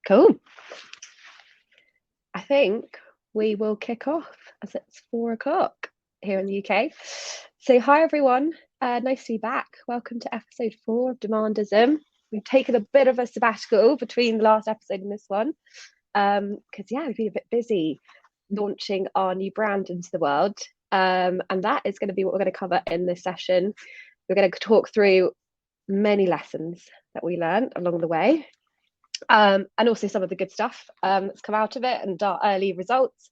Cool. I think we will kick off as it's 4 o'clock here in the UK. So hi everyone, nice to be back. Welcome to episode 4 of Demandism. We've taken a bit of a sabbatical between the last episode and this one because we've been a bit busy launching our new brand into the world, and that is going to be what we're going to cover in this session. We're going to talk through many lessons that we learned along the way, and also some of the good stuff that's come out of it and our early results.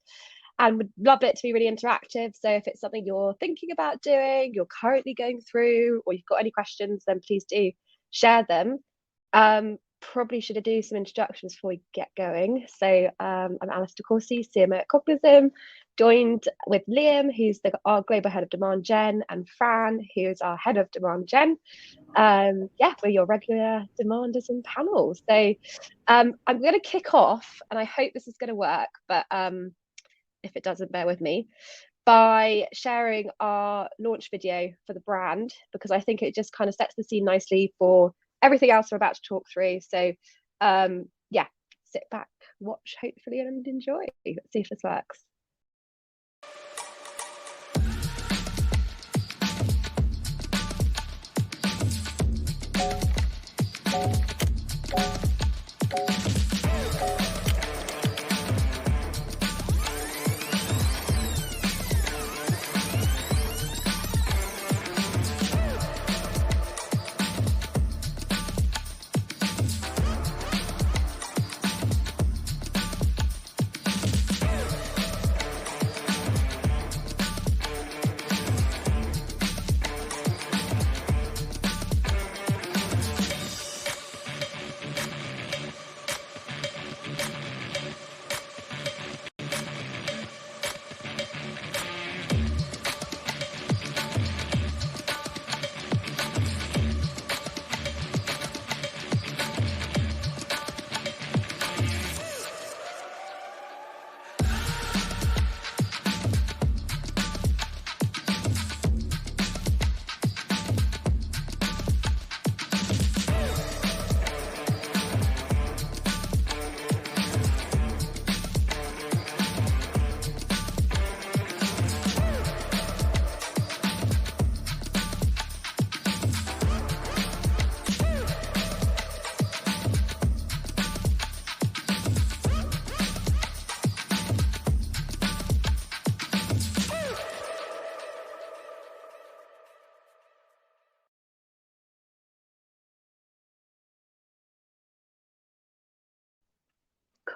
And would love it to be really interactive. So if it's something you're thinking about doing, you're currently going through, or you've got any questions, then please do share them. Probably should do some introductions before we get going. So I'm Alice De Courcy, CMO at Cognism, joined with Liam, who's our global head of demand gen, and Fran, who's our head of demand gen. We're your regular Demandism panel. So I'm going to kick off, and I hope this is going to work, but if it doesn't, bear with me, by sharing our launch video for the brand, because I think it just kind of sets the scene nicely for everything else we're about to talk through. So sit back, watch, hopefully, and enjoy. Let's see if this works.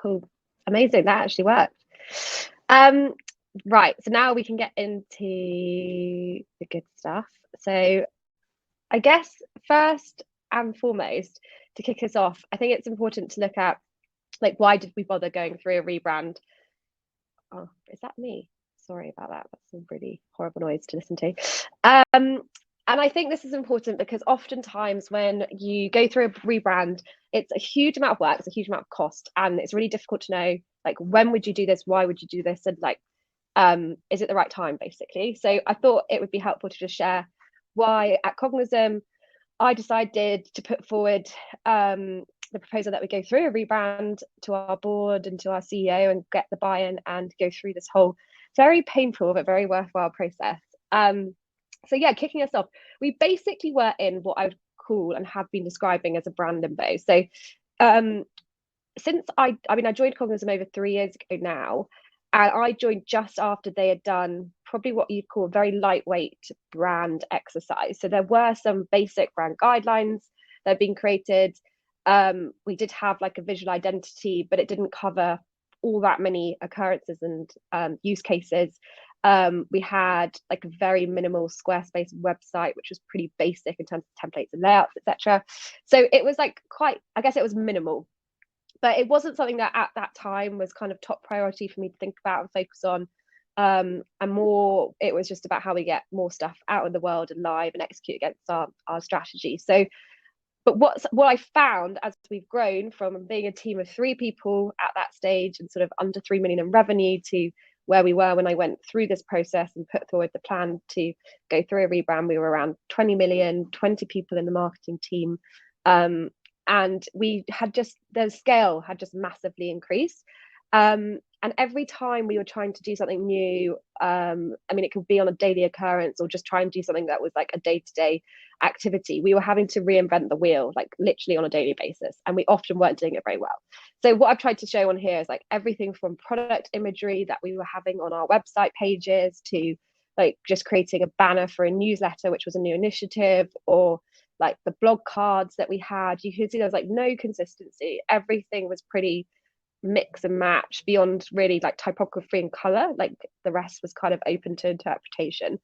Cool. Amazing. That actually worked. Right. So now we can get into the good stuff. So I guess first and foremost, to kick us off, I think it's important to look at, like, why did we bother going through a rebrand? Oh, is that me? Sorry about that. That's a really horrible noise to listen to. And I think this is important because oftentimes when you go through a rebrand, it's a huge amount of work, it's a huge amount of cost, and it's really difficult to know, like, when would you do this, why would you do this, and like, is it the right time, basically. So I thought it would be helpful to just share why at Cognism I decided to put forward the proposal that we go through a rebrand to our board and to our CEO and get the buy-in and go through this whole very painful but very worthwhile process. So kicking us off, we basically were in what I would call and have been describing as a brand limbo. So since I joined Cognism over 3 years ago now, and I joined just after they had done probably what you'd call a very lightweight brand exercise. So there were some basic brand guidelines that had been created. We did have like a visual identity, but it didn't cover all that many occurrences and use cases. We had like a very minimal Squarespace website, which was pretty basic in terms of templates and layouts, etc. So it was like it was minimal, but it wasn't something that at that time was kind of top priority for me to think about and focus on. And more, it was just about how we get more stuff out in the world and live and execute against our strategy. So, but what I found as we've grown from being a team of 3 people at that stage and sort of under 3 million in revenue to where we were when I went through this process and put forward the plan to go through a rebrand, we were around 20 million, 20 people in the marketing team. And the scale had just massively increased. And every time we were trying to do something new, I mean, it could be on a daily occurrence or just try and do something that was like a day-to-day activity, we were having to reinvent the wheel, like literally on a daily basis. And we often weren't doing it very well. So what I've tried to show on here is like everything from product imagery that we were having on our website pages to like just creating a banner for a newsletter, which was a new initiative, or like the blog cards that we had. You could see there was like no consistency. Everything was pretty mix and match beyond really like typography and color. Like the rest was kind of open to interpretation.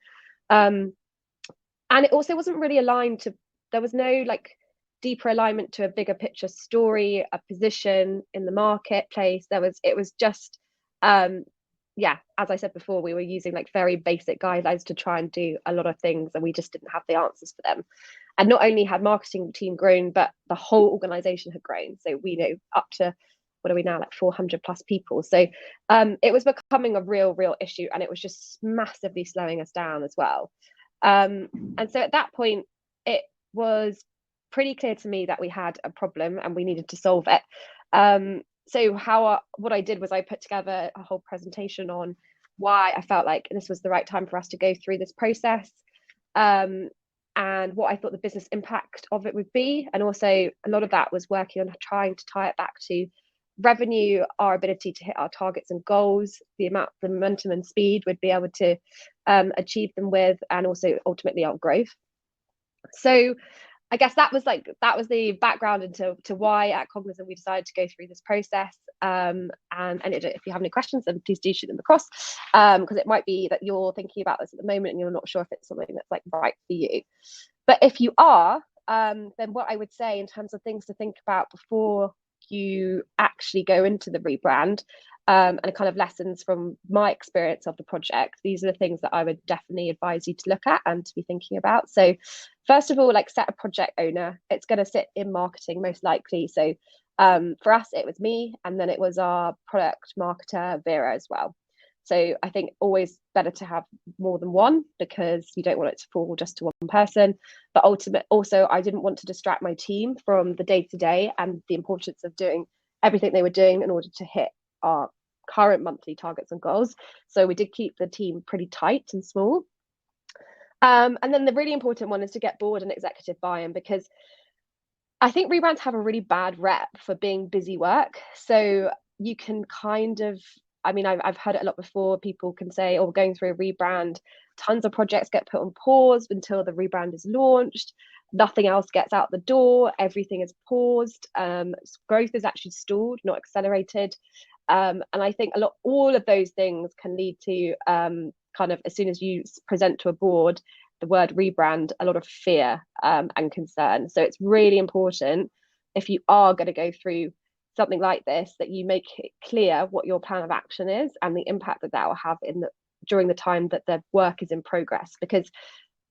And it also wasn't really aligned to, there was no like deeper alignment to a bigger picture story, a position in the marketplace. It was just, yeah, as I said before, we were using like very basic guidelines to try and do a lot of things, and we just didn't have the answers for them. And not only had marketing team grown, but the whole organization had grown. So we know up to, what are we now, like 400 plus people. So it was becoming a real issue, and it was just massively slowing us down as well. And so at that point, it was pretty clear to me that we had a problem and we needed to solve it. So what I did was I put together a whole presentation on why I felt like this was the right time for us to go through this process, and what I thought the business impact of it would be. And also a lot of that was working on trying to tie it back to revenue, our ability to hit our targets and goals, the momentum and speed we'd be able to achieve them with, and also ultimately our growth. So I guess that was the background into why at Cognism we decided to go through this process. And if you have any questions, then please do shoot them across, because it might be that you're thinking about this at the moment and you're not sure if it's something that's like right for you. But if you are, then what I would say in terms of things to think about before you actually go into the rebrand, and kind of lessons from my experience of the project, these are the things that I would definitely advise you to look at and to be thinking about. So first of all, like, set a project owner. It's going to sit in marketing most likely. So for us, it was me, and then it was our product marketer, Vera, as well. So I think always better to have more than one, because you don't want it to fall just to one person. But also, I didn't want to distract my team from the day-to-day and the importance of doing everything they were doing in order to hit our current monthly targets and goals. So we did keep the team pretty tight and small. And then the really important one is to get board and executive buy-in, because I think rebrands have a really bad rep for being busy work. So you can kind of, I mean, I've heard it a lot before. People can say, oh, we're going through a rebrand. Tons of projects get put on pause until the rebrand is launched. Nothing else gets out the door. Everything is paused. Growth is actually stalled, not accelerated. And I think all of those things can lead to kind of, as soon as you present to a board the word rebrand, a lot of fear and concern. So it's really important, if you are going to go through something like this, that you make it clear what your plan of action is and the impact that will have during the time that the work is in progress. Because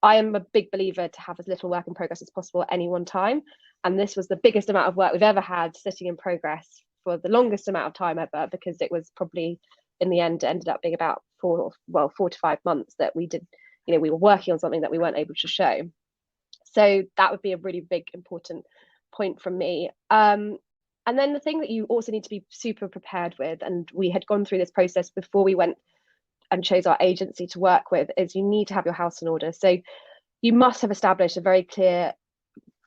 I am a big believer to have as little work in progress as possible at any one time. And this was the biggest amount of work we've ever had sitting in progress for the longest amount of time ever, because it was probably, in the end, ended up being about 4 to 5 months that we did, we were working on something that we weren't able to show. So that would be a really big, important point from me. And then the thing that you also need to be super prepared with, and we had gone through this process before we went and chose our agency to work with, is you need to have your house in order. So you must have established a very clear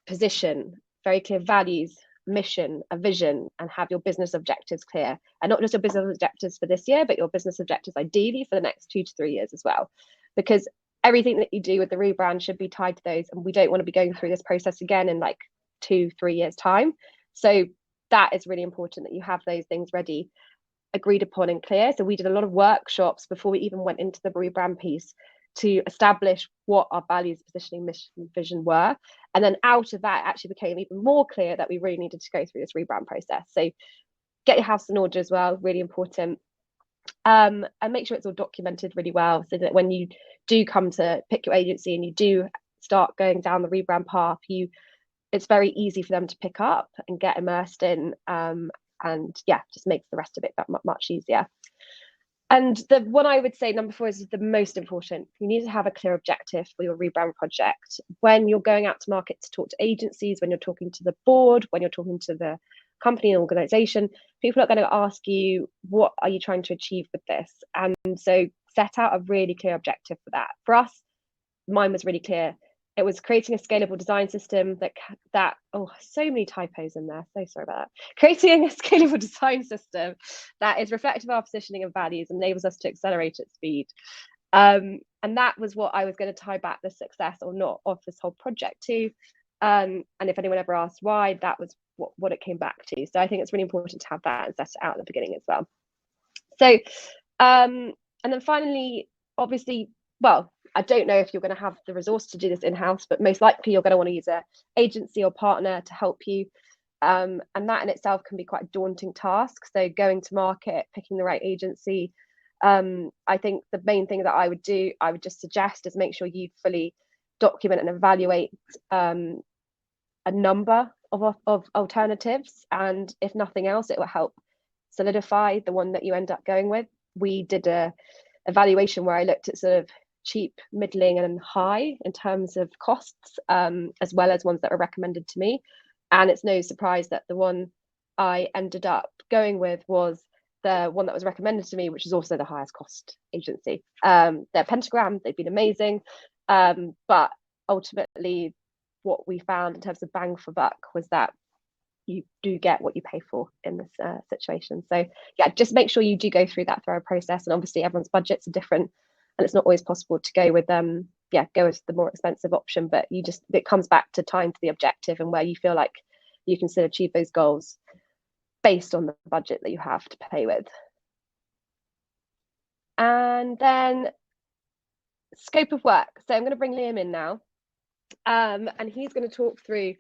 position, very clear values, mission, a vision, and have your business objectives clear. And not just your business objectives for this year, but your business objectives ideally for the next 2 to 3 years as well. Because everything that you do with the rebrand should be tied to those. And we don't want to be going through this process again in like 2-3 years' time. So that is really important, that you have those things ready, agreed upon and clear. So we did a lot of workshops before we even went into the rebrand piece to establish what our values, positioning, mission, vision were. And then out of that, it actually became even more clear that we really needed to go through this rebrand process. So get your house in order as well, really important. And make sure it's all documented really well, so that when you do come to pick your agency and you do start going down the rebrand path, it's very easy for them to pick up and get immersed in, and yeah, just makes the rest of it that much easier. And the one I would say, number 4, is the most important. You need to have a clear objective for your rebrand project. When you're going out to market to talk to agencies, when you're talking to the board, when you're talking to the company and organization, people are going to ask you, what are you trying to achieve with this? And so set out a really clear objective for that. For us, mine was really clear. It was creating a scalable design system that so many typos in there, so sorry about that. Creating a scalable design system that is reflective of our positioning and values and enables us to accelerate at speed. And that was what I was going to tie back the success or not of this whole project to. And if anyone ever asked why, that was what it came back to. So I think it's really important to have that and set it out at the beginning as well. So and then finally, obviously, well, I don't know if you're going to have the resource to do this in-house, but most likely you're going to want to use an agency or partner to help you. And that in itself can be quite a daunting task. So going to market, picking the right agency. I think the main thing that I would just suggest is make sure you fully document and evaluate a number of alternatives. And if nothing else, it will help solidify the one that you end up going with. We did a evaluation where I looked at sort of cheap, middling, and high in terms of costs, as well as ones that were recommended to me. And it's no surprise that the one I ended up going with was the one that was recommended to me, which is also the highest cost agency. They're Pentagram, they've been amazing. But ultimately, what we found in terms of bang for buck was that you do get what you pay for in this situation. So yeah, just make sure you do go through that thorough process. And obviously everyone's budgets are different and it's not always possible to go with go with the more expensive option, but it comes back to tying to the objective and where you feel like you can still achieve those goals based on the budget that you have to pay with. And then scope of work. So I'm going to bring Liam in now. And he's going to talk through,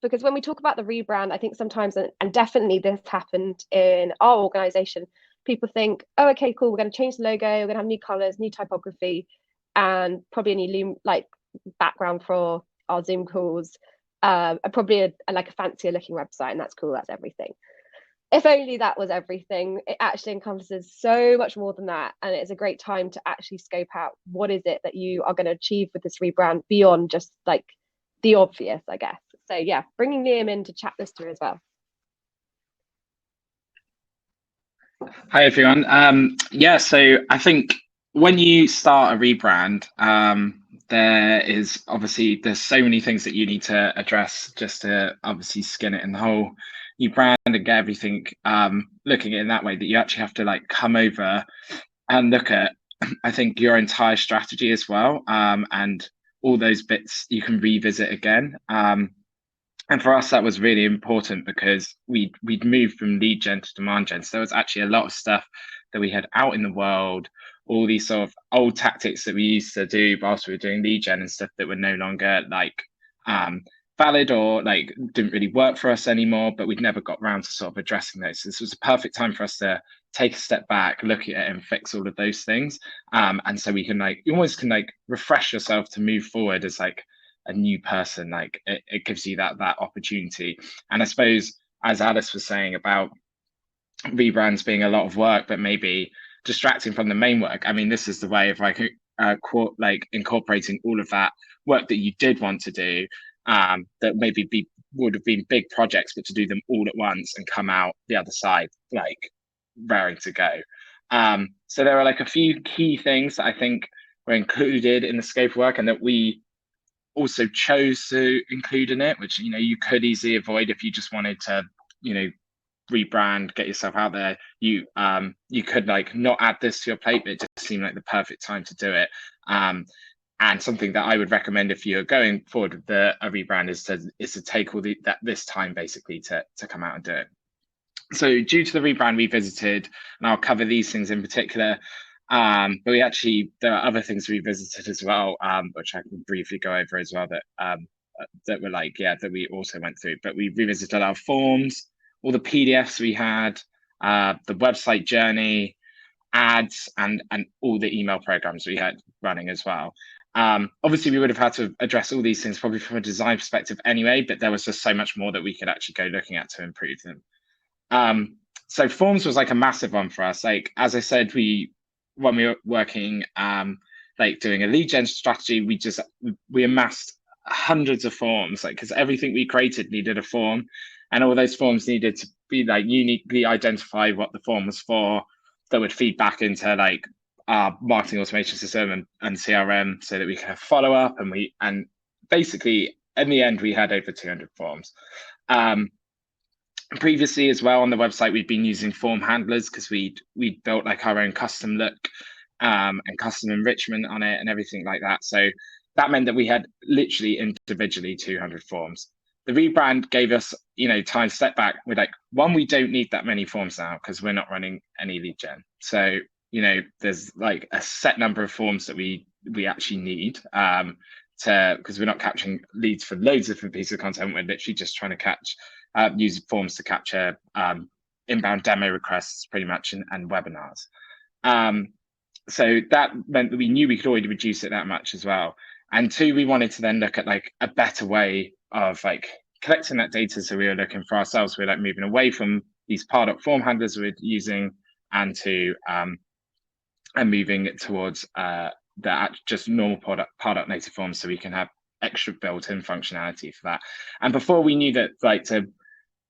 because when we talk about the rebrand, I think sometimes, and definitely this happened in our organization, people think, oh, okay, cool, we're going to change the logo, we're going to have new colors, new typography, and probably a new background for our Zoom calls, and probably a fancier looking website, and that's cool, that's everything. If only that was everything. It actually encompasses so much more than that, and it's a great time to actually scope out what is it that you are going to achieve with this rebrand beyond just the obvious, I guess. So yeah, bringing Liam in to chat this through as well. Hi everyone. So I think when you start a rebrand, there's so many things that you need to address just to obviously skin it in the whole new brand and get everything looking at it in that way, that you actually have to come over and look at, I think, your entire strategy as well, and all those bits you can revisit again. And for us, that was really important because we'd moved from lead gen to demand gen. So there was actually a lot of stuff that we had out in the world, all these sort of old tactics that we used to do whilst we were doing lead gen and stuff that were no longer valid or didn't really work for us anymore, but we'd never got around to sort of addressing those. So this was a perfect time for us to take a step back, look at it and fix all of those things. And so we can you almost can refresh yourself to move forward as a new person. It gives you that opportunity. And I suppose, as Alice was saying about rebrands being a lot of work but maybe distracting from the main work, I mean, this is the way of incorporating all of that work that you did want to do, that maybe would have been big projects, but to do them all at once and come out the other side raring to go. So there are a few key things that I think were included in the scope of work and that we also chose to include in it, which you could easily avoid if you just wanted to rebrand, get yourself out there. You could not add this to your plate, but it just seemed like the perfect time to do it. And something that I would recommend if you're going forward with a rebrand is to take all this time basically to come out and do it. So due to the rebrand we visited, and I'll cover these things in particular, but there are other things we visited as well, which I can briefly go over as well, that were that we also went through. But we revisited our forms, all the PDFs we had, the website journey, ads, and all the email programs we had running as well. Obviously, we would have had to address all these things probably from a design perspective anyway, but there was just so much more that we could actually go looking at to improve them. So forms was like a massive one for us. Like, as I said, when we were working, like doing a lead gen strategy, we amassed hundreds of forms, like, because everything we created needed a form, and all those forms needed to be like uniquely identify what the form was for, that would feed back into like our marketing automation system and CRM, so that we could have follow up, and basically in the end we had over 200 forms. Previously as well on the website, we'd been using form handlers because we'd built like our own custom look and custom enrichment on it and everything like that. So that meant that we had literally individually 200 forms. The rebrand gave us, time to step back. We're like, one, we don't need that many forms now because we're not running any lead gen. So, there's like a set number of forms that we actually need because we're not capturing leads for loads of different pieces of content. We're literally just trying to use forms to capture inbound demo requests pretty much and webinars. So that meant that we knew we could already reduce it that much as well. And two, we wanted to then look at like a better way of like collecting that data. So we were looking for ourselves, we're like moving away from these Pardot form handlers we're using and moving it towards that just normal Pardot native forms, so we can have extra built-in functionality for that. And before we knew that, like, to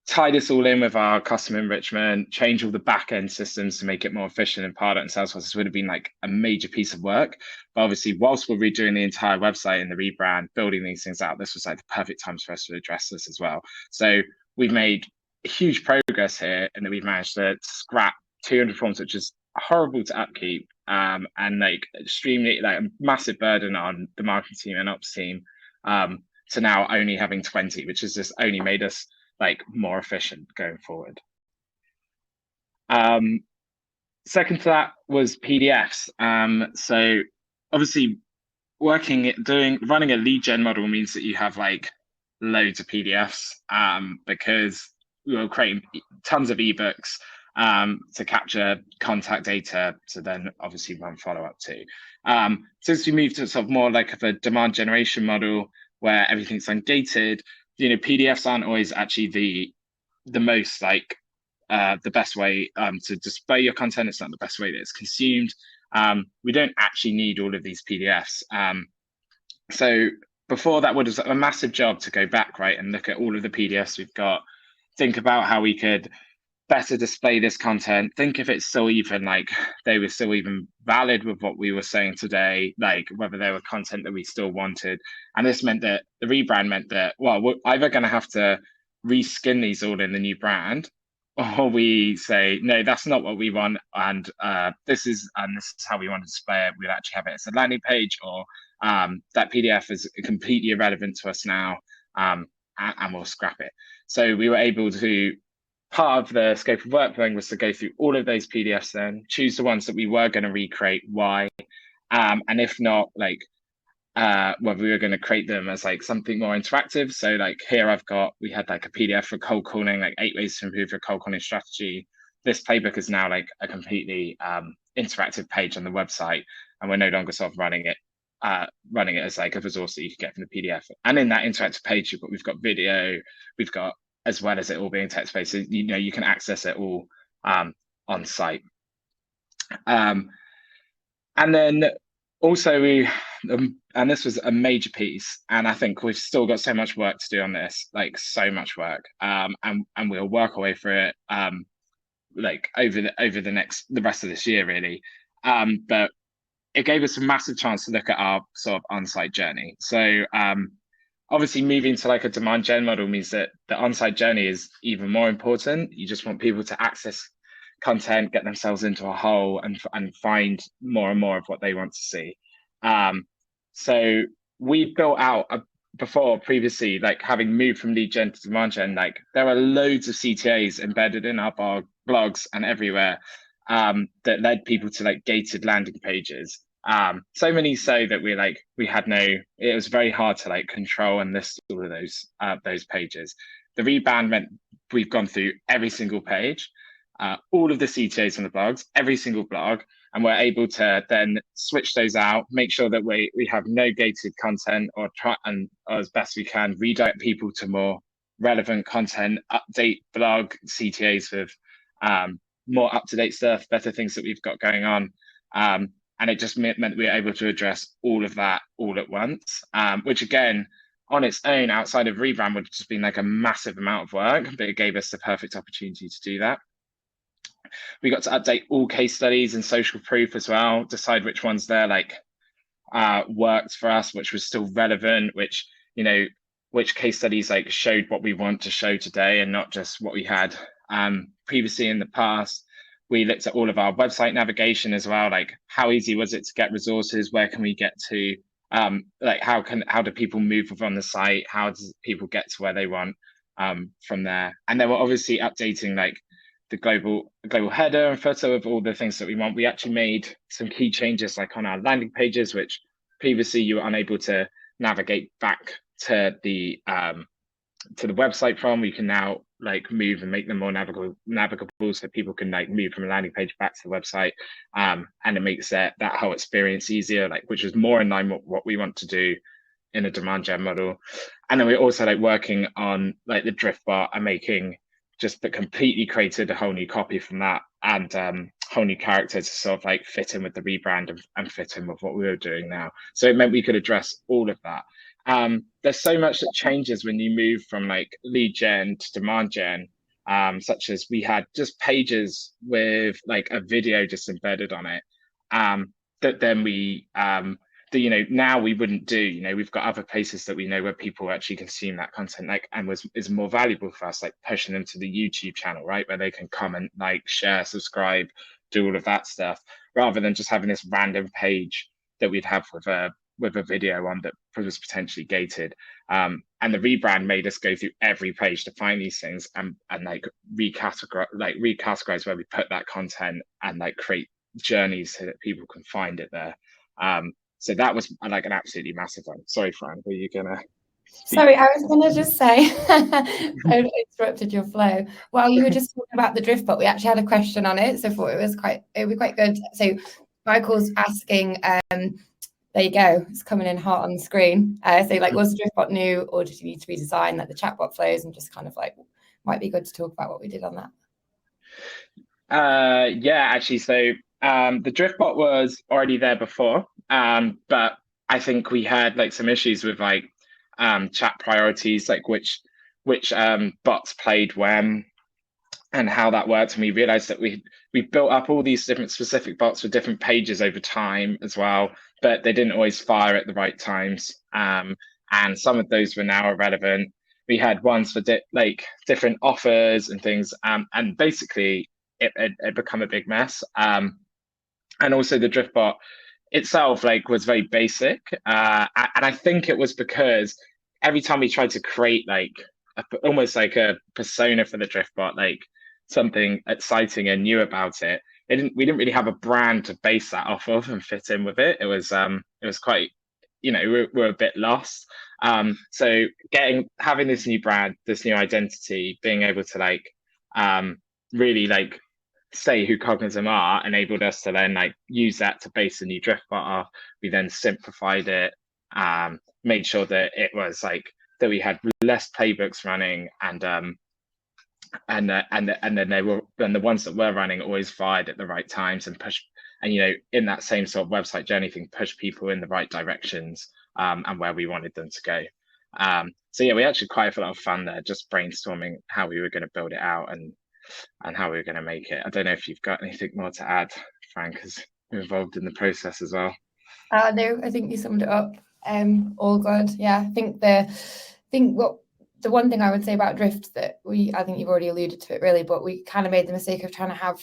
tie this all in with our custom enrichment, change all the back-end systems to make it more efficient in Pardot and Salesforce, this would have been like a major piece of work. But obviously, whilst we're redoing the entire website and the rebrand, building these things out, this was like the perfect time for us to address this as well. So we've made huge progress here, and that we've managed to scrap 200 forms, which is horrible to upkeep, and like extremely like a massive burden on the marketing team and ops team, to now only having 20, which has just only made us like more efficient going forward. Second to that was PDFs. So obviously running a lead gen model means that you have like loads of PDFs, because we were creating tons of ebooks to capture contact data to then obviously run follow-up to. Since we moved to sort of more like of a demand generation model where everything's ungated, PDFs aren't always actually the most like the best way to display your content. It's not the best way that it's consumed. We don't actually need all of these PDFs. So before, that was a massive job to go back, right, and look at all of the PDFs we've got, think about how we could better display this content, think if it's still even like they were still even valid with what we were saying today, like whether they were content that we still wanted. And this meant that the rebrand meant that, well, we're either going to have to reskin these all in the new brand, or we say, no, that's not what we want, and this is how we want to display it. We'll actually have it as a landing page, or that PDF is completely irrelevant to us now, and we'll scrap it. So we were able to, part of the scope of work then was to go through all of those PDFs, then choose the ones that we were going to recreate, why, and if not, like whether we were going to create them as like something more interactive. So like here we had like a PDF for cold calling, like 8 ways to improve your cold calling strategy. This playbook is now like a completely interactive page on the website, and we're no longer sort of running it as like a resource that you could get from the PDF. And in that interactive page, we've got video, we've got, as well as it all being text-based, so, you can access it all on site. And then also and this was a major piece, and I think we've still got so much work to do on this, like so much work, and we'll work our way through it like over the rest of this year, really. But it gave us a massive chance to look at our sort of on-site journey. So obviously, moving to like a demand gen model means that the on-site journey is even more important. You just want people to access content, get themselves into a hole, and find more and more of what they want to see. So we built out previously, like having moved from lead gen to demand gen, like there are loads of CTAs embedded in our blogs and everywhere that led people to like gated landing pages. So many so that it was very hard to like control and list all of those pages. The rebrand meant we've gone through every single page, all of the CTAs on the blogs, every single blog, and we're able to then switch those out, make sure that we have no gated content, or try and as best we can redirect people to more relevant content, update blog CTAs with more up-to-date stuff, better things that we've got going on. And it just meant we were able to address all of that all at once, which again, on its own, outside of Rebrand, would have just been like a massive amount of work, but it gave us the perfect opportunity to do that. We got to update all case studies and social proof as well, decide which ones there like worked for us, which was still relevant, which, you know, which case studies like showed what we want to show today and not just what we had previously in the past. We looked at all of our website navigation as well, like how easy was it to get resources, where can we get to, like how do people move on the site, how does people get to where they want from there. And then we're obviously updating like the global header and footer of all the things that we want. We actually made some key changes like on our landing pages, which previously you were unable to navigate back to the website from. We can now like move and make them more navigable so people can like move from a landing page back to the website, and it makes that whole experience easier, like, which is more in line with what we want to do in a demand gen model. And then we're also like working on like the drift bot and making just but completely created a whole new copy from that, and whole new character to sort of like fit in with the rebrand and fit in with what we were doing now. So it meant we could address all of that. There's so much that changes when you move from like lead gen to demand gen, such as we had just pages with like a video just embedded on it, that then we that, you know, now we wouldn't do. You know, we've got other places that we know where people actually consume that content, like, and is more valuable for us, like pushing them to the YouTube channel, right, where they can comment, like, share, subscribe, do all of that stuff, rather than just having this random page that we'd have with a video on that was potentially gated. And the rebrand made us go through every page to find these things and like recategorize where we put that content and like create journeys so that people can find it there. So that was like an absolutely massive one. Sorry, Fran, were you gonna speak? Sorry, I was gonna just say, I interrupted your flow. While you were just talking about the drift bot, we actually had a question on it, so I thought it would be quite good. So Michael's asking, there you go, it's coming in hot on the screen. So like, was the drift bot new, or did you need to redesign like the chatbot flows, and just kind of like, might be good to talk about what we did on that. Yeah, actually, so the drift bot was already there before, but I think we had like some issues with like chat priorities, like which bots played when and how that worked. And we realized that we built up all these different specific bots for different pages over time as well, but they didn't always fire at the right times. And some of those were now irrelevant. We had ones for like different offers and things, and basically it become a big mess. And also the drift bot itself like was very basic, and I think it was because every time we tried to create like almost like a persona for the drift bot, like something exciting and new about it, we didn't really have a brand to base that off of and fit in with it. It was quite, you know, we're a bit lost. So having this new brand, this new identity, being able to like really like say who Cognism are, enabled us to then like use that to base the new drift bot off. We then simplified it, made sure that it was like that we had less playbooks running, and then the ones that were running always fired at the right times and push, and you know, in that same sort of website journey thing, push people in the right directions, and where we wanted them to go. So yeah, we actually quite a lot of fun there, just brainstorming how we were going to build it out and how we were going to make it. I don't know if you've got anything more to add, Frank, because you're involved in the process as well. No, I think you summed it up. All good. Yeah, I think the one thing I would say about drift that I think you've already alluded to it really, but we kind of made the mistake of trying to have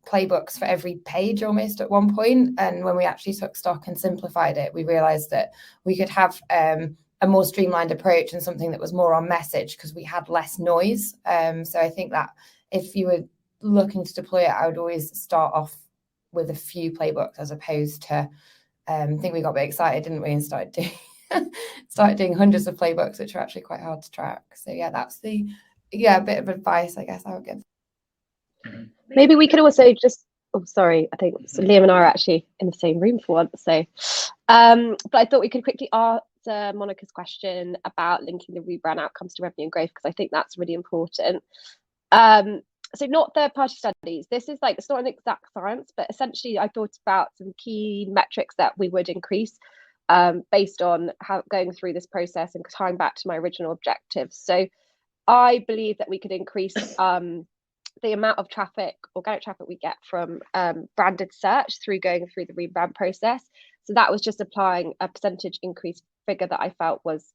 playbooks for every page almost at one point. And when we actually took stock and simplified it, we realized that we could have a more streamlined approach and something that was more on message because we had less noise. So I think that if you were looking to deploy it, I would always start off with a few playbooks as opposed to, I think we got a bit excited, didn't we, and started doing hundreds of playbooks, which are actually quite hard to track. So yeah, that's a bit of advice I guess I would give. Maybe we could also just, sorry, I think Liam and I are actually in the same room for once. So, but I thought we could quickly answer Monica's question about linking the rebrand outcomes to revenue and growth, because I think that's really important. so not third-party studies. This is like, it's not an exact science, but essentially I thought about some key metrics that we would increase based on how going through this process and tying back to my original objectives. So I believe that we could increase the amount of traffic, organic traffic we get from branded search through going through the rebrand process. So that was just applying a percentage increase figure that I felt was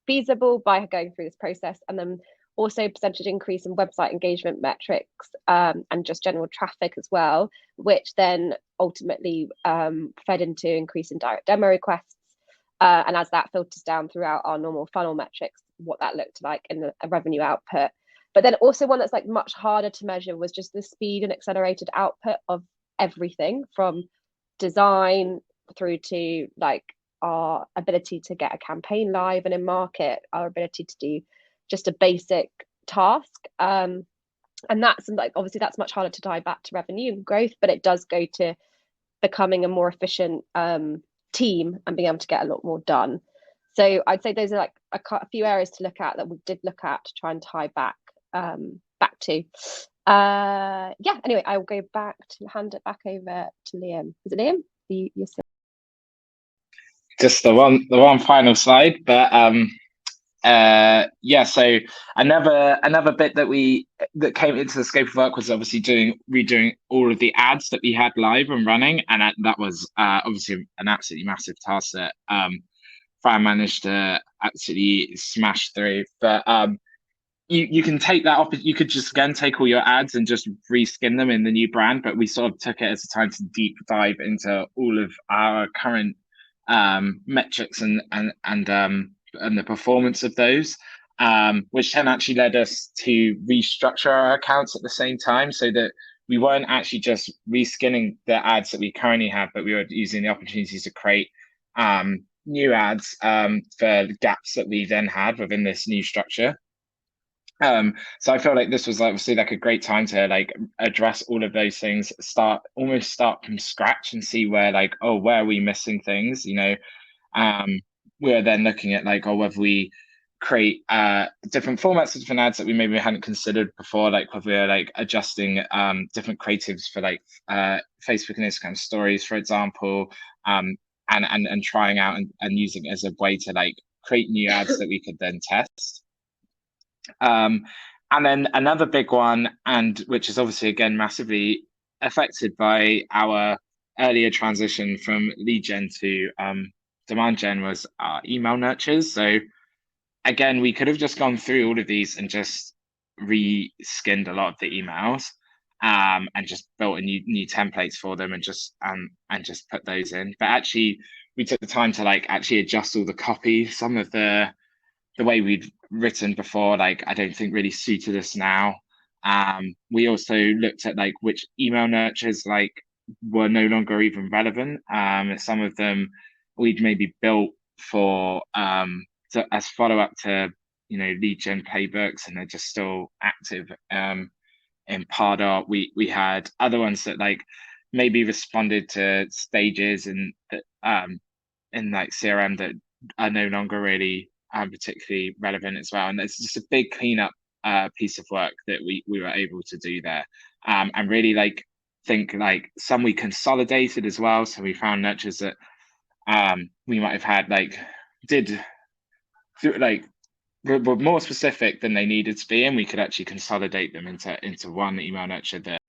feasible by going through this process, and then also percentage increase in website engagement metrics and just general traffic as well, which then ultimately fed into increase in direct demo requests. And as that filters down throughout our normal funnel metrics, what that looked like in a revenue output. But then also one that's like much harder to measure was just the speed and accelerated output of everything from design through to like our ability to get a campaign live and in market, our ability to do just a basic task. And that's like, obviously that's much harder to tie back to revenue and growth, but it does go to becoming a more efficient team and being able to get a lot more done. So I'd say those are like a few areas to look at that we did look at to try and tie back to. Yeah, anyway, I will go back to hand it back over to Liam. Is it Liam? You're still... Just the one final slide, but yeah, so another bit that came into the scope of work was obviously redoing all of the ads that we had live and running, and that was obviously an absolutely massive task that Fran managed to absolutely smash through. But you can take that off. You could just again take all your ads and just reskin them in the new brand, but we sort of took it as a time to deep dive into all of our current metrics and the performance of those, which then actually led us to restructure our accounts at the same time, so that we weren't actually just reskinning the ads that we currently have, but we were using the opportunities to create new ads for the gaps that we then had within this new structure. So I feel like this was obviously like a great time to like address all of those things, almost start from scratch and see where are we missing things, you know. We're then looking at like, whether we create different formats of different ads that we maybe hadn't considered before, like whether we're like adjusting different creatives for like Facebook and Instagram stories, for example, and trying out and using it as a way to like create new ads that we could then test. And then another big one, and which is obviously again massively affected by our earlier transition from lead gen to demand gen, was our email nurtures. So again, we could have just gone through all of these and just reskinned a lot of the emails and just built a new templates for them and just put those in. But actually, we took the time to like actually adjust all the copy. Some of the way we'd written before, like I don't think really suited us now. We also looked at like which email nurtures like were no longer even relevant. Some of them we'd maybe built for as follow up to, you know, lead gen playbooks, and they're just still active in Pardot. We had other ones that like maybe responded to stages and in like CRM that are no longer really particularly relevant as well. And there's just a big cleanup piece of work that we were able to do there, and really like think like some we consolidated as well. So we found nurtures that we might have had were more specific than they needed to be, and we could actually consolidate them into one email nurture that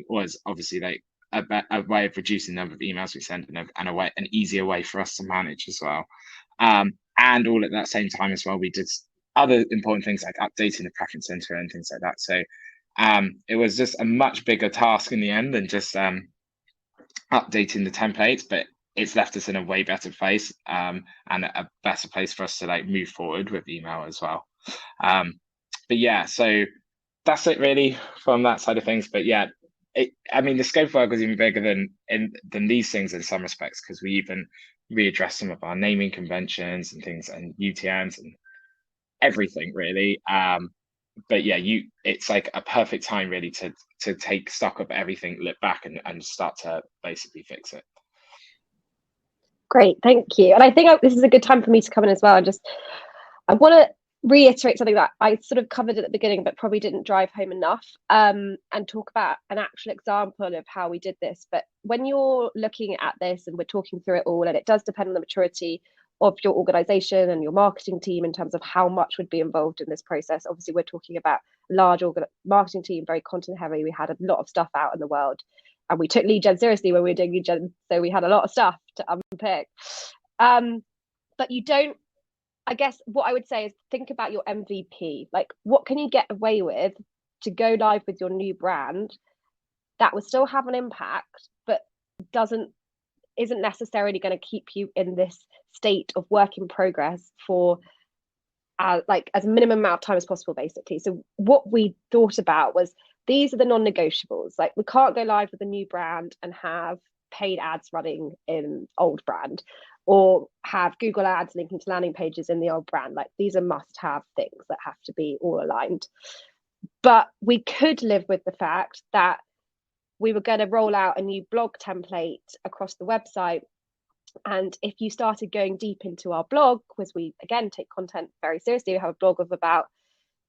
was obviously like a way of reducing the number of emails we send and an easier way for us to manage as well. And all at that same time as well, we did other important things like updating the preference center and things like that. So it was just a much bigger task in the end than just updating the templates, but it's left us in a way better place and a better place for us to like move forward with email as well. But yeah, so that's it really from that side of things. But yeah, I mean, the scope of work was even bigger than these things in some respects, because we even readdressed some of our naming conventions and things and UTMs and everything really. But yeah, it's like a perfect time really to take stock of everything, look back and start to basically fix it. Great, thank you. And I think this is a good time for me to come in as well. I want to reiterate something that I sort of covered at the beginning, but probably didn't drive home enough, and talk about an actual example of how we did this. But when you're looking at this and we're talking through it all, and it does depend on the maturity of your organization and your marketing team in terms of how much would be involved in this process. Obviously, we're talking about a large marketing team, very content heavy. We had a lot of stuff out in the world, and we took lead gen seriously when we were doing lead gen, so we had a lot of stuff to unpick. But you don't, I guess what I would say is think about your MVP. Like, what can you get away with to go live with your new brand that will still have an impact, but isn't necessarily going to keep you in this state of work in progress for like as minimum amount of time as possible, basically. So what we thought about was, these are the non-negotiables. Like, we can't go live with a new brand and have paid ads running in old brand, or have Google ads linking to landing pages in the old brand. Like, these are must-have things that have to be all aligned. But we could live with the fact that we were going to roll out a new blog template across the website. And if you started going deep into our blog, because we, again, take content very seriously, we have a blog of about,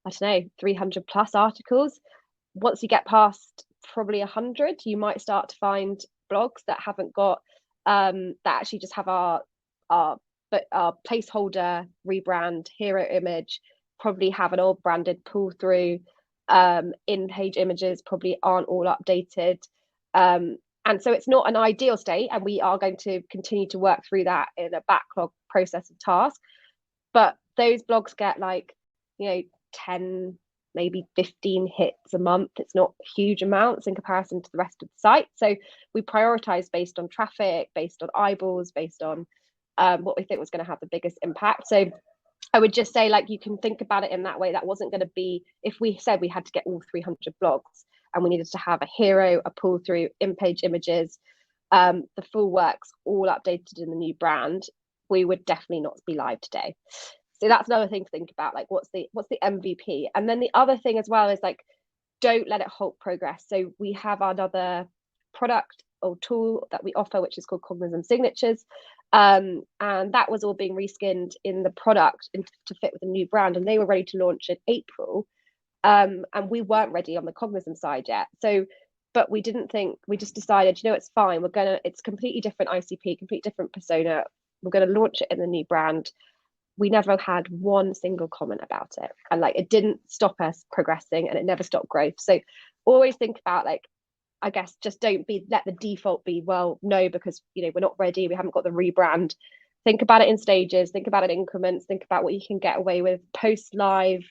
I don't know, 300 plus articles. Once you get past probably 100, you might start to find blogs that haven't got, that actually just have our placeholder, rebrand, hero image, probably have an old branded pull through, in-page images probably aren't all updated. And so it's not an ideal state, and we are going to continue to work through that in a backlog process of tasks. But those blogs get like, 10, maybe 15 hits a month. It's not huge amounts in comparison to the rest of the site. So we prioritize based on traffic, based on eyeballs, based on what we think was going to have the biggest impact. So I would just say, like, you can think about it in that way. That wasn't going to be, if we said we had to get all 300 blogs and we needed to have a hero, a pull through, in-page images, the full works all updated in the new brand, we would definitely not be live today. So that's another thing to think about, like, what's the MVP? And then the other thing as well is, like, don't let it halt progress. So we have another product or tool that we offer, which is called Cognism Signatures. And that was all being reskinned in the product to fit with a new brand, and they were ready to launch in April. And we weren't ready on the Cognism side yet. So, but we just decided, it's fine. It's completely different ICP, completely different persona. We're going to launch it in the new brand. We never had one single comment about it. And like, it didn't stop us progressing, and it never stopped growth. So always think about, like, I guess just let the default be, well, no, because, we're not ready. We haven't got the rebrand. Think about it in stages, think about it in increments, think about what you can get away with post live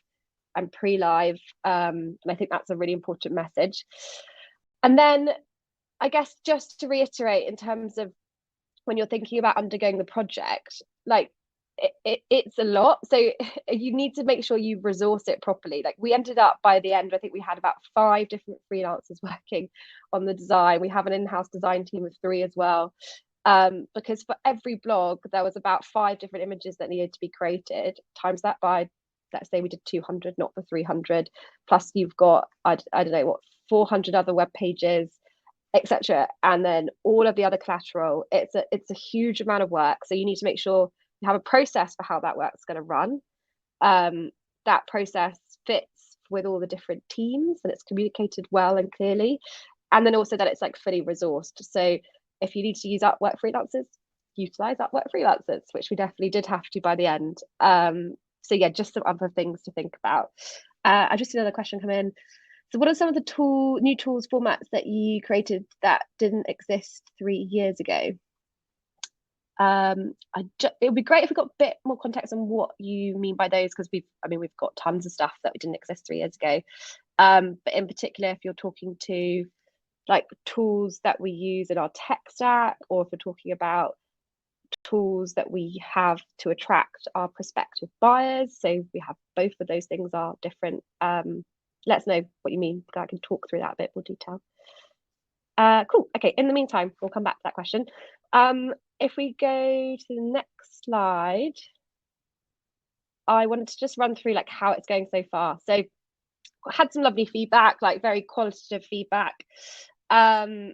and pre-live. And I think that's a really important message. And then I guess just to reiterate, in terms of when you're thinking about undergoing the project, like, it's a lot. So you need to make sure you resource it properly. Like, we ended up, by the end, I think we had about 5 different freelancers working on the design. We have an in-house design team of 3 as well, because for every blog there was about 5 different images that needed to be created. Times that by, let's say we did 200, not the 300, plus you've got, I don't know what, 400 other web pages, etc., and then all of the other collateral. It's a huge amount of work. So you need to make sure you have a process for how that work's going to run. That process fits with all the different teams, and it's communicated well and clearly. And then also that it's like fully resourced. So if you need to use Upwork freelancers, utilize Upwork freelancers, which we definitely did have to by the end. So yeah, just some other things to think about. I just see another question come in. So what are some of the new tools formats that you created that didn't exist 3 years ago? It would be great if we got a bit more context on what you mean by those, because we've got tons of stuff that didn't exist 3 years ago. But in particular, if you're talking to like tools that we use in our tech stack, or if we're talking about tools that we have to attract our prospective buyers, so we have both of those things are different. Let us know what you mean. I can talk through that a bit more detail. Cool. Okay, in the meantime, we'll come back to that question. If we go to the next slide, I wanted to just run through like how it's going so far. So I had some lovely feedback, like very qualitative feedback. So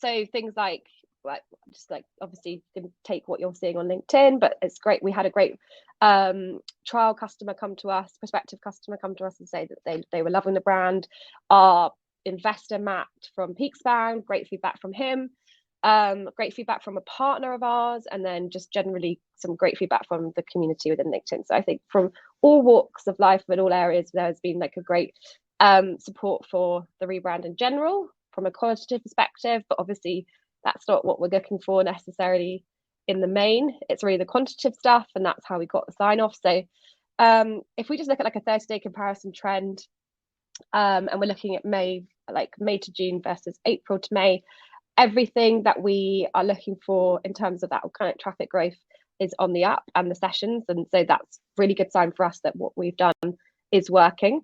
things like like just like obviously can take what you're seeing on LinkedIn, but it's great. We had a great trial customer come to us, prospective customer come to us and say that they were loving the brand. Our investor Matt from Peakspan, great feedback from him. Great feedback from a partner of ours, and then just generally some great feedback from the community within LinkedIn. So I think from all walks of life and all areas, there's been like a great support for the rebrand in general from a qualitative perspective, but obviously that's not what we're looking for necessarily in the main. It's really the quantitative stuff, and that's how we got the sign off. So if we just look at like a 30-day comparison trend, and we're looking at May to June versus April to May, everything that we are looking for in terms of that organic traffic growth is on the up, and the sessions, and so that's really good sign for us that what we've done is working.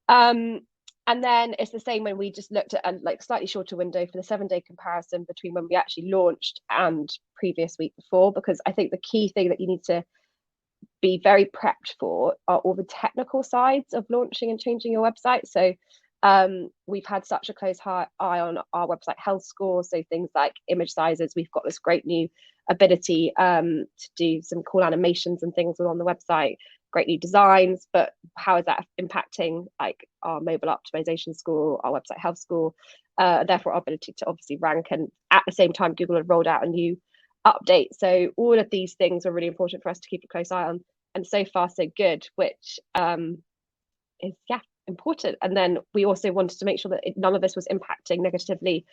And then it's the same when we just looked at a like slightly shorter window for the 7-day comparison between when we actually launched and previous week before, because I think the key thing that you need to be very prepped for are all the technical sides of launching and changing your website. So we've had such a close eye on our website health score, so things like image sizes. We've got this great new ability to do some cool animations and things on the website, great new designs, but how is that impacting like our mobile optimization score, our website health score, therefore our ability to obviously rank. And at the same time, Google had rolled out a new update, so all of these things are really important for us to keep a close eye on, and so far so good, which is important. And then we also wanted to make sure that none of this was impacting negatively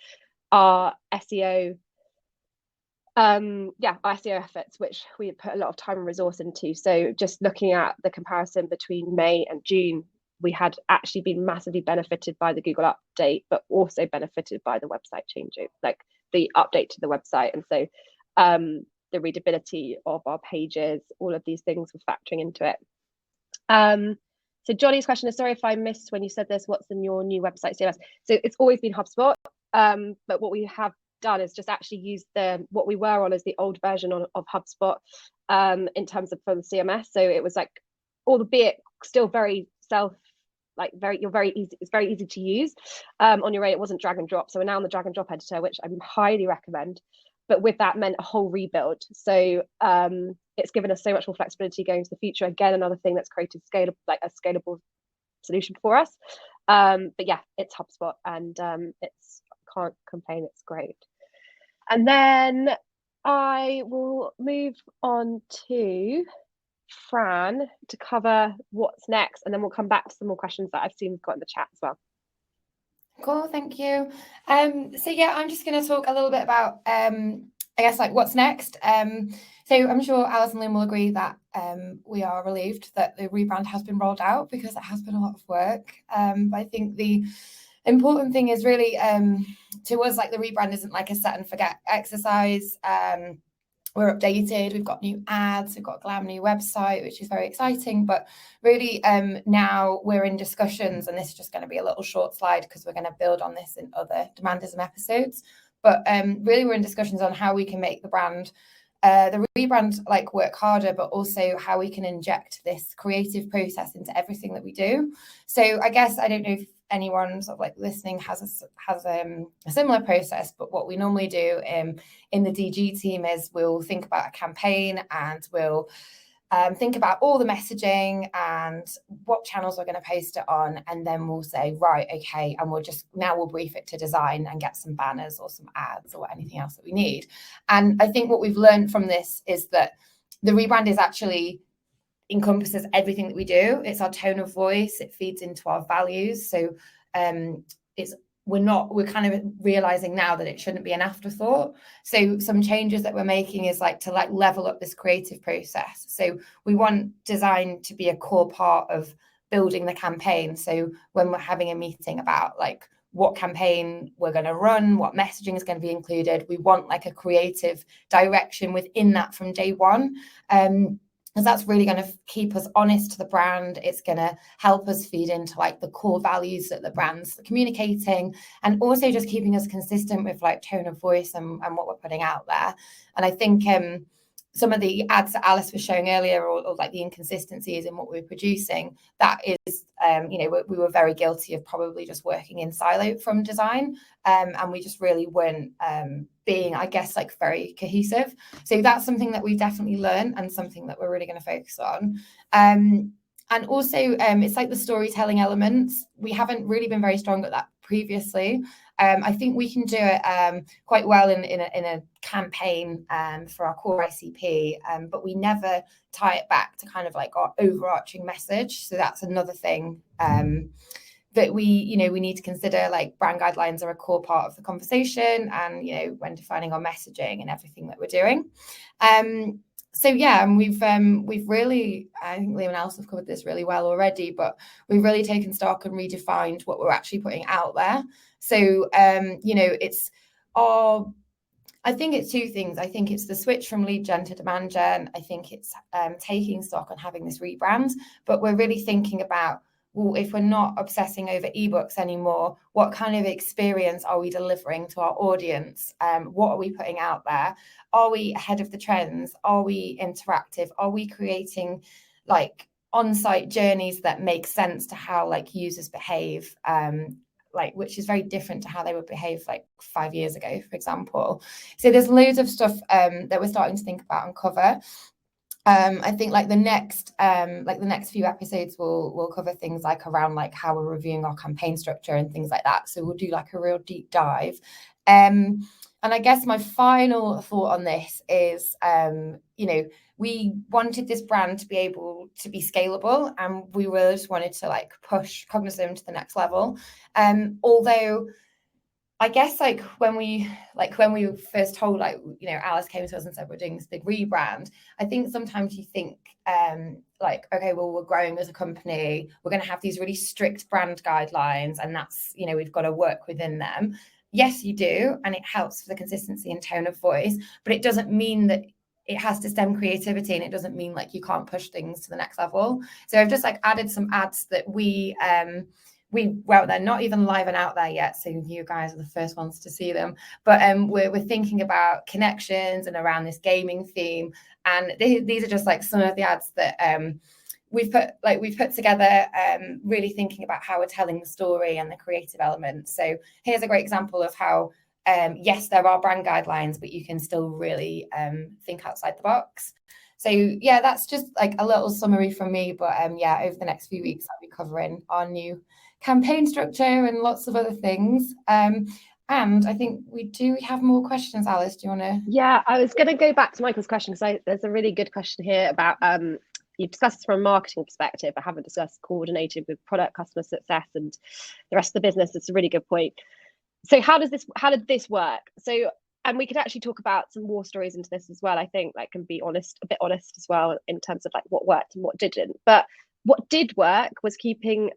our SEO our SEO efforts, which we put a lot of time and resource into. So just looking at the comparison between May and June, we had actually been massively benefited by the Google update, but also benefited by the website change, like the update to the website. And so the readability of our pages, all of these things were factoring into it. So Johnny's question is, sorry if I missed when you said this, what's in your new website CMS? So it's always been HubSpot, but what we have done is just actually use what we were on as the old version of HubSpot in terms of for the CMS. So it was like, albeit still very it's very easy to use on your own. It wasn't drag and drop. So we're now on the drag and drop editor, which I highly recommend. But with that meant a whole rebuild. So it's given us so much more flexibility going into the future. Again, another thing that's created a scalable solution for us. But yeah, it's HubSpot, and can't complain, it's great. And then I will move on to Fran to cover what's next, and then we'll come back to some more questions that I've seen we've got in the chat as well. Cool, thank you. So yeah, I'm just going to talk a little bit about I guess like what's next. So I'm sure Alice and Lynn will agree that we are relieved that the rebrand has been rolled out, because it has been a lot of work. But I think the important thing is really to us, like the rebrand isn't like a set and forget exercise. We're updated, we've got new ads, we've got a glam new website, which is very exciting. But really now we're in discussions, and this is just going to be a little short slide because we're going to build on this in other Demandism episodes. But really we're in discussions on how we can make the brand, the rebrand, like work harder, but also how we can inject this creative process into everything that we do. So I guess, I don't know if anyone sort of like listening has a similar process, but what we normally do in the DG team is we'll think about a campaign, and we'll think about all the messaging and what channels we're going to post it on, and then we'll say, right, okay, and we'll brief it to design and get some banners or some ads or anything else that we need. And I think what we've learned from this is that the rebrand is actually encompasses everything that we do. It's our tone of voice, it feeds into our values. So we're kind of realizing now that it shouldn't be an afterthought. So some changes that we're making is like to like level up this creative process. So we want design to be a core part of building the campaign. So when we're having a meeting about like what campaign we're going to run, what messaging is going to be included, we want like a creative direction within that from day one. Because that's really going to keep us honest to the brand. It's going to help us feed into like the core values that the brand's communicating, and also just keeping us consistent with like tone of voice and what we're putting out there. And I think some of the ads that Alice was showing earlier, or like the inconsistencies in what we were producing, that is, we were very guilty of probably just working in silo from design, and we just really weren't being, I guess, like very cohesive. So that's something that we've definitely learned, and something that we're really going to focus on. And also, it's like the storytelling elements. We haven't really been very strong at that previously. I think we can do it quite well in a campaign for our core ICP, but we never tie it back to kind of like our overarching message. So that's another thing that we need to consider. Like, brand guidelines are a core part of the conversation, and when defining our messaging and everything that we're doing. So yeah, and we've really, I think Liam and Alice have covered this really well already, but we've really taken stock and redefined what we're actually putting out there. So it's our, I think it's two things. I think it's the switch from lead gen to demand gen. I think it's taking stock and having this rebrand, but we're really thinking about, well, if we're not obsessing over ebooks anymore, what kind of experience are we delivering to our audience? What are we putting out there? Are we ahead of the trends? Are we interactive? Are we creating like on-site journeys that make sense to how like users behave? Which is very different to how they would behave like 5 years ago, for example. So there's loads of stuff that we're starting to think about and cover. I think like the next few episodes will cover things like around like how we're reviewing our campaign structure and things like that. So we'll do like a real deep dive. And I guess my final thought on this is, we wanted this brand to be able to be scalable, and we really just wanted to like push Cognism to the next level. Although I guess like when we first told, Alice came to us and said we're doing this big rebrand, I think sometimes you think okay, well, we're growing as a company, we're going to have these really strict brand guidelines, and that's, we've got to work within them. Yes, you do, and it helps for the consistency and tone of voice, but it doesn't mean that it has to stem creativity, and it doesn't mean like you can't push things to the next level. So I've just like added some ads that they're not even live and out there yet, so you guys are the first ones to see them, but we're thinking about connections and around this gaming theme, and these are just like some of the ads that we've put together, really thinking about how we're telling the story and the creative elements. So here's a great example of how yes, there are brand guidelines, but you can still really think outside the box. So yeah, that's just like a little summary from me, but over the next few weeks I'll be covering our new campaign structure and lots of other things. And I think we have more questions. Alice, do you want to? Yeah, I was going to go back to Michael's question, because there's a really good question here about you discussed this from a marketing perspective. I haven't discussed coordinating with product, customer success, and the rest of the business. It's a really good point. So how did this work? So, and we could actually talk about some war stories into this as well. I think like can be a bit honest as well in terms of like what worked and what didn't. But what did work was keeping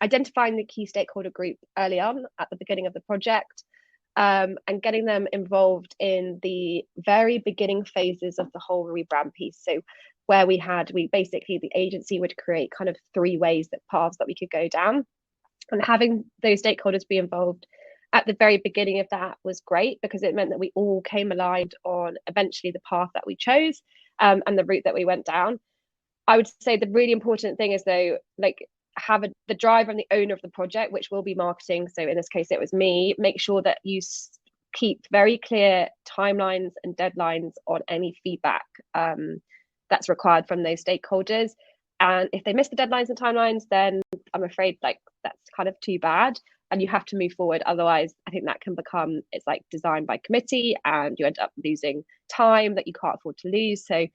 identifying the key stakeholder group early on at the beginning of the project, and getting them involved in the very beginning phases of the whole rebrand piece. So where the agency would create kind of 3 paths that we could go down, and having those stakeholders be involved at the very beginning of that was great, because it meant that we all came aligned on eventually the path that we chose, and the route that we went down. I would say the really important thing is, though, like have the driver and the owner of the project, which will be marketing. So in this case, it was me. Make sure that you keep very clear timelines and deadlines on any feedback that's required from those stakeholders. And if they miss the deadlines and timelines, then I'm afraid like that's kind of too bad, and you have to move forward. Otherwise, I think that can become, it's like designed by committee, and you end up losing time that you can't afford to lose. So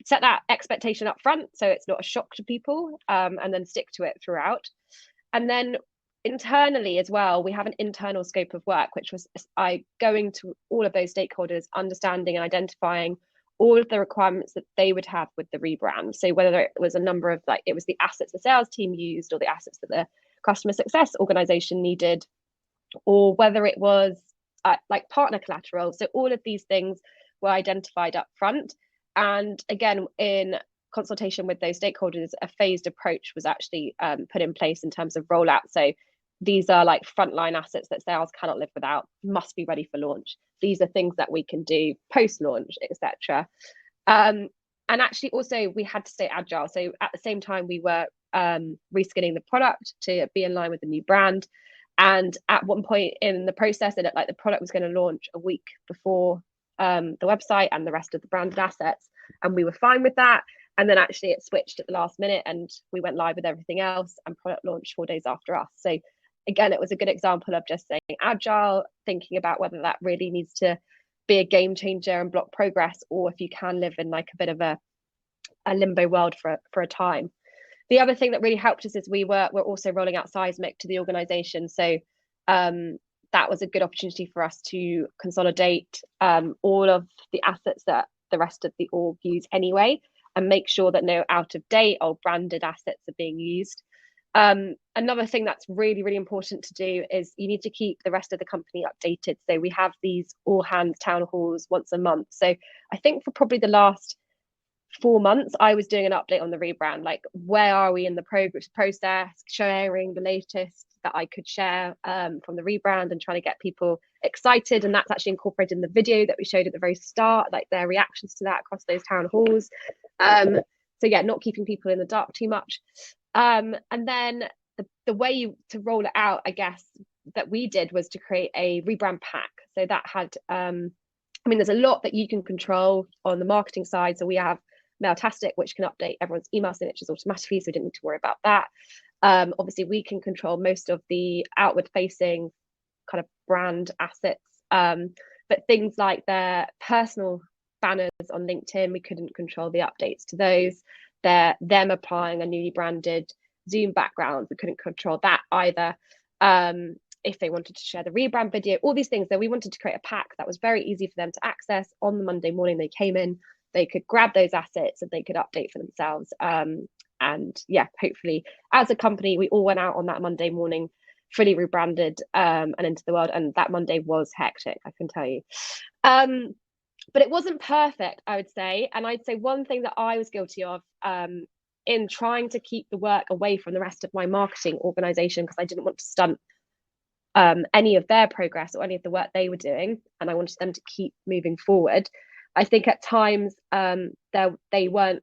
set that expectation up front, so it's not a shock to people, and then stick to it throughout. And then internally as well, we have an internal scope of work, which was going to all of those stakeholders, understanding and identifying all of the requirements that they would have with the rebrand. So whether it was a number of it was the assets the sales team used, or the assets that the customer success organization needed, or whether it was like partner collateral. So all of these things were identified up front. And again, in consultation with those stakeholders, a phased approach was actually put in place in terms of rollout. So these are like frontline assets that sales cannot live without, must be ready for launch. These are things that we can do post-launch, etc. And actually also we had to stay agile. So at the same time we were reskinning the product to be in line with the new brand. And at one point in the process, it looked like the product was going to launch a week before the website and the rest of the branded assets. And we were fine with that. And then actually it switched at the last minute and we went live with everything else, and product launched 4 days after us. So again, it was a good example of just saying agile, thinking about whether that really needs to be a game changer and block progress, or if you can live in like a bit of a limbo world for a time. The other thing that really helped us is we're also rolling out Seismic to the organization. So that was a good opportunity for us to consolidate all of the assets that the rest of the org use anyway, and make sure that no out of date or branded assets are being used. Another thing that's really, really important to do is you need to keep the rest of the company updated. So we have these all hands town halls once a month. So I think for probably the last 4 months, I was doing an update on the rebrand, like where are we in the process, sharing the latest that I could share from the rebrand and trying to get people excited. And that's actually incorporated in the video that we showed at the very start, like their reactions to that across those town halls. So yeah, not keeping people in the dark too much. And then the way to roll it out, I guess, that we did was to create a rebrand pack. So that had, I mean, there's a lot that you can control on the marketing side. So we have Mailtastic, which can update everyone's email signatures automatically, so we didn't need to worry about that. Obviously, we can control most of the outward-facing kind of brand assets, but things like their personal banners on LinkedIn, we couldn't control the updates to those. Them applying a newly branded Zoom background, we couldn't control that either. If they wanted to share the rebrand video, all these things. So we wanted to create a pack that was very easy for them to access. On the Monday morning they came in, they could grab those assets and they could update for themselves. And yeah, hopefully as a company, we all went out on that Monday morning, fully rebranded and into the world. And that Monday was hectic, I can tell you. But it wasn't perfect, I would say. And I'd say one thing that I was guilty of in trying to keep the work away from the rest of my marketing organization, because I didn't want to stunt any of their progress or any of the work they were doing, and I wanted them to keep moving forward. I think at times there wasn't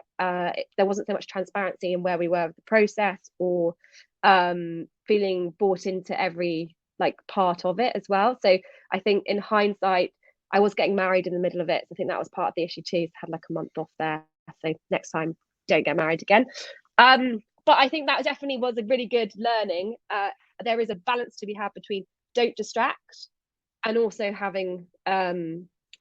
so much transparency in where we were with the process, or feeling bought into every like part of it as well. So I think in hindsight, I was getting married in the middle of it. So I think that was part of the issue too. Had like a month off there. So next time, don't get married again. But I think that definitely was a really good learning. There is a balance to be had between don't distract and also having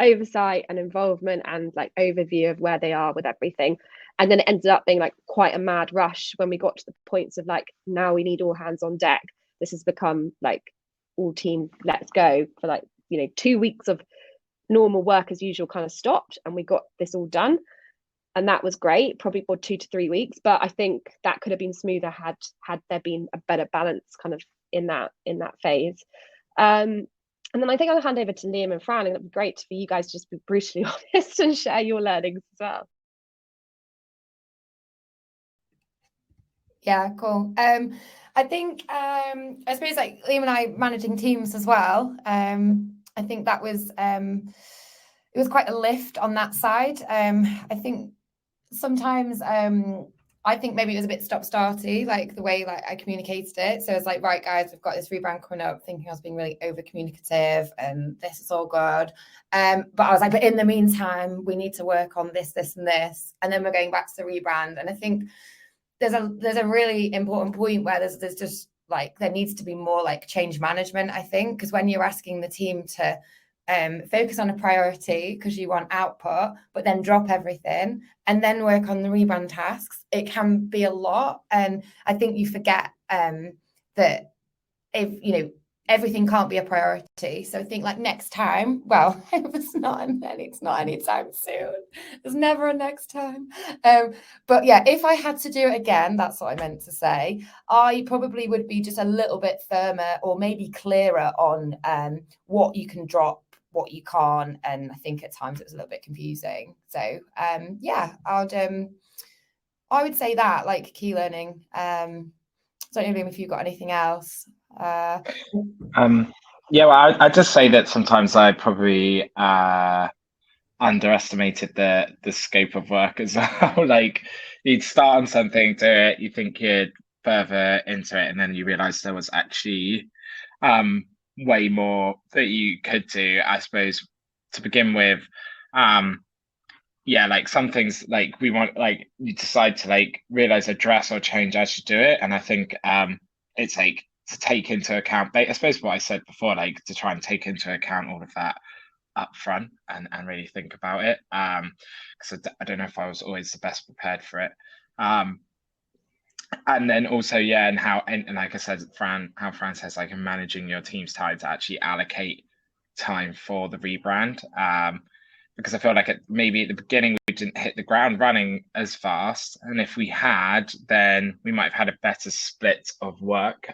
oversight and involvement and like overview of where they are with everything. And then it ended up being like quite a mad rush when we got to the points of like, now we need all hands on deck. This has become like all team, let's go, for like, 2 weeks of normal work as usual kind of stopped, and we got this all done. And that was great, probably for 2 to 3 weeks. But I think that could have been smoother had there been a better balance kind of in that phase. And then I think I'll hand over to Liam and Fran, and it'd be great for you guys to just be brutally honest and share your learnings as well. Yeah, cool. I think I suppose like Liam and I managing teams as well. I think that was it was quite a lift on that side. I think sometimes I think maybe it was a bit stop-starty, like the way like I communicated it. So it's like, right, guys, we've got this rebrand coming up, thinking I was being really over-communicative and this is all good. But I was like, but in the meantime, we need to work on this, this, and this. And then we're going back to the rebrand. And I think there's a really important point where there's just like, there needs to be more like change management, I think, because when you're asking the team to focus on a priority because you want output, but then drop everything and then work on the rebrand tasks, it can be a lot. And I think you forget that if everything can't be a priority. So I think like next time, well, if it's not anytime soon. There's never a next time. But yeah, if I had to do it again, that's what I meant to say, I probably would be just a little bit firmer or maybe clearer on what you can drop, what you can't. And I think at times it was a little bit confusing. So yeah, I would say that like key learning. I don't know if you've got anything else. Yeah, well, I'd just say that sometimes I probably underestimated the scope of work as well. Like you'd start on something, do it, you think you're further into it, and then you realize there was actually way more that you could do, I suppose, to begin with. Yeah, like some things like we want, like you decide to like realize address or change as you do it. And I think it's like to take into account, I suppose what I said before, like to try and take into account all of that up front and really think about it. Because I don't know if I was always the best prepared for it. And then also, yeah, and like I said, how Fran says, like in managing your team's time to actually allocate time for the rebrand. Because I feel like maybe at the beginning we didn't hit the ground running as fast, and if we had, then we might have had a better split of work.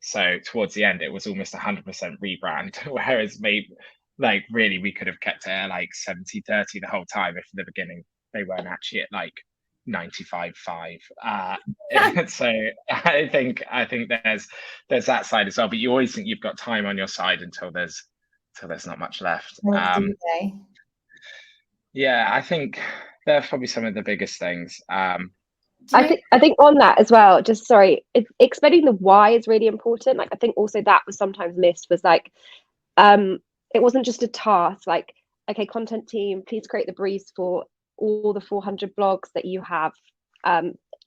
So towards the end, it was almost 100% rebrand, whereas maybe like really we could have kept it at like 70-30 the whole time if in the beginning they weren't actually at like 95-5. So I think there's that side as well, but you always think you've got time on your side until there's not much left. Yeah, I think they're probably some of the biggest things. I think on that as well, just sorry, explaining the why is really important. Like I think also that was sometimes missed, was like it wasn't just a task, like, okay, content team, please create the briefs for all the 400 blogs that you have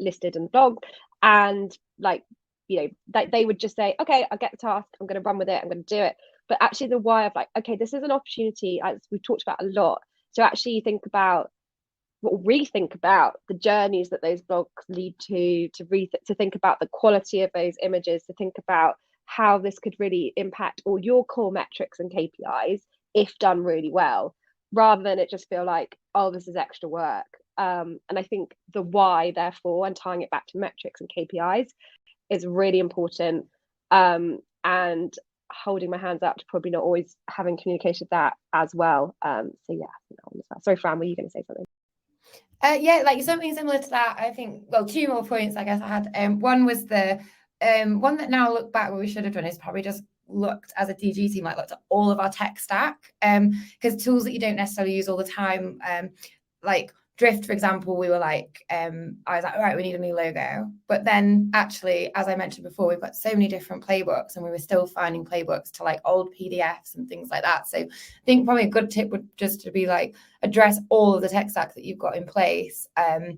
listed in the blog, and like, you know, that they would just say, okay, I'll get the task, I'm going to run with it, I'm going to do it. But actually the why of like, okay, this is an opportunity, as we've talked about a lot, to actually think about rethink about the journeys that those blogs lead to think about the quality of those images, to think about how this could really impact all your core metrics and KPIs if done really well, rather than it just feel like, oh, this is extra work. And I think the why, therefore, and tying it back to metrics and KPIs is really important. And holding my hands up to probably not always having communicated that as well. So yeah, sorry, Fran, were you going to say something? Yeah, like something similar to that. I think, well, two more points I guess I had. One was the one that now I look back, what we should have done is probably just looked as a DG team, like looked at all of our tech stack, because tools that you don't necessarily use all the time, like Drift, for example, we were like, I was like, all right, we need a new logo. But then actually, as I mentioned before, we've got so many different playbooks, and we were still finding playbooks to like old PDFs and things like that. So I think probably a good tip would just to be like, address all of the tech stack that you've got in place, and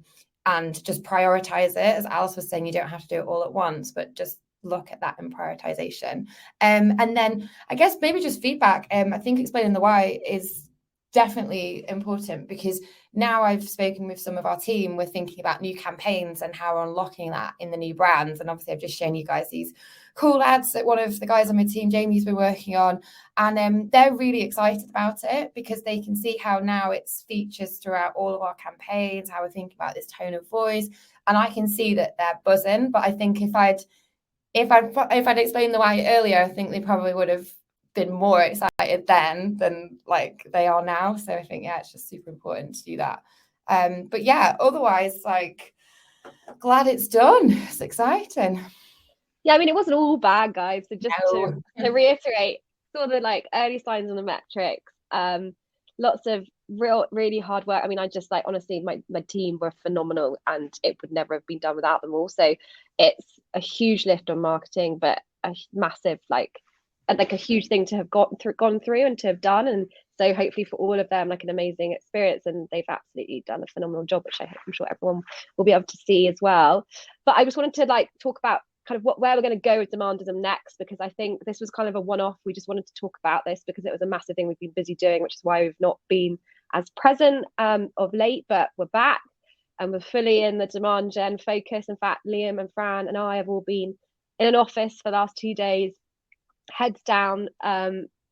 just prioritize it. As Alice was saying, you don't have to do it all at once, but just look at that in prioritization. And then I guess maybe just feedback. I think explaining the why is definitely important, because now I've spoken with some of our team, we're thinking about new campaigns and how we're unlocking that in the new brands. And obviously I've just shown you guys these cool ads that one of the guys on my team, Jamie's been working on, and they're really excited about it because they can see how now it's features throughout all of our campaigns, how we're thinking about this tone of voice, and I can see that they're buzzing. But I think if I'd explained the why earlier, I think they probably would have been more excited then than like they are now. So I think, yeah, it's just super important to do that. But yeah, otherwise, like, glad it's done. It's exciting. Yeah, I mean, it wasn't all bad, guys. So just to reiterate, saw the like early signs on the metrics. Lots of really hard work. I mean, I just like, honestly, my team were phenomenal, and it would never have been done without them all. So it's a huge lift on marketing, but a massive like a huge thing to have gone through and to have done. And so hopefully for all of them, like an amazing experience, and they've absolutely done a phenomenal job, which I'm sure everyone will be able to see as well. But I just wanted to like talk about kind of where we're going to go with Demandism next, because I think this was kind of a one-off. We just wanted to talk about this because it was a massive thing we've been busy doing, which is why we've not been as present of late, but we're back and we're fully in the demand gen focus. In fact, Liam and Fran and I have all been in an office for the last 2 days, heads down,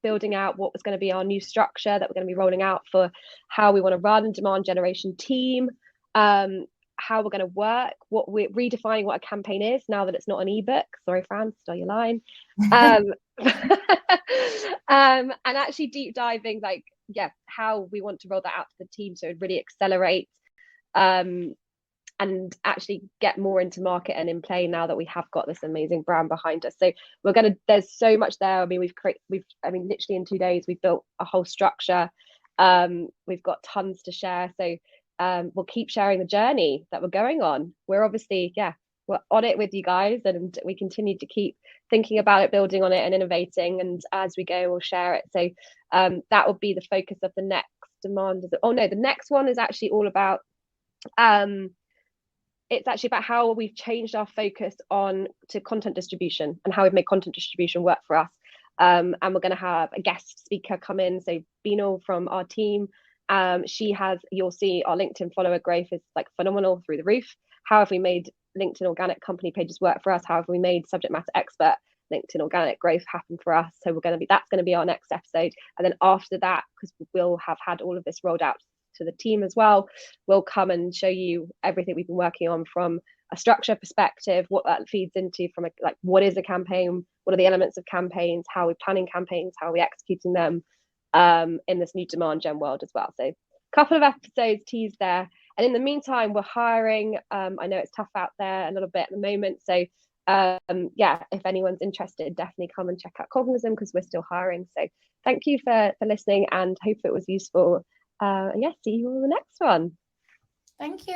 building out what was going to be our new structure that we're going to be rolling out for how we want to run a demand generation team, how we're going to work, what we're redefining what a campaign is now that it's not an ebook. Sorry, Fran, stole your line. And actually deep diving, like, yeah, how we want to roll that out to the team so it really accelerates and actually get more into market and in play now that we have got this amazing brand behind us. So there's so much there. I mean, literally in 2 days, we've built a whole structure. We've got tons to share. So we'll keep sharing the journey that we're going on. We're obviously, we're on it with you guys, and we continue to keep thinking about it, building on it and innovating. And as we go, we'll share it. So that will be the focus of the next demand. The next one is actually all about, it's actually about how we've changed our focus to content distribution and how we've made content distribution work for us. And we're going to have a guest speaker come in. So Binal from our team, you'll see our LinkedIn follower growth is like phenomenal, through the roof. How have we made LinkedIn organic company pages work for us? How have we made subject matter expert LinkedIn organic growth happen for us? So that's going to be our next episode. And then after that, because we'll have had all of this rolled out to the team as well, we'll come and show you everything we've been working on from a structure perspective, what that feeds into from what is a campaign, what are the elements of campaigns, how we're planning campaigns, how are we executing them in this new demand gen world as well. So a couple of episodes teased there. And in the meantime, we're hiring. I know it's tough out there a little bit at the moment. So if anyone's interested, definitely come and check out Cognism, because we're still hiring. So thank you for listening, and hope it was useful. See you on the next one. Thank you.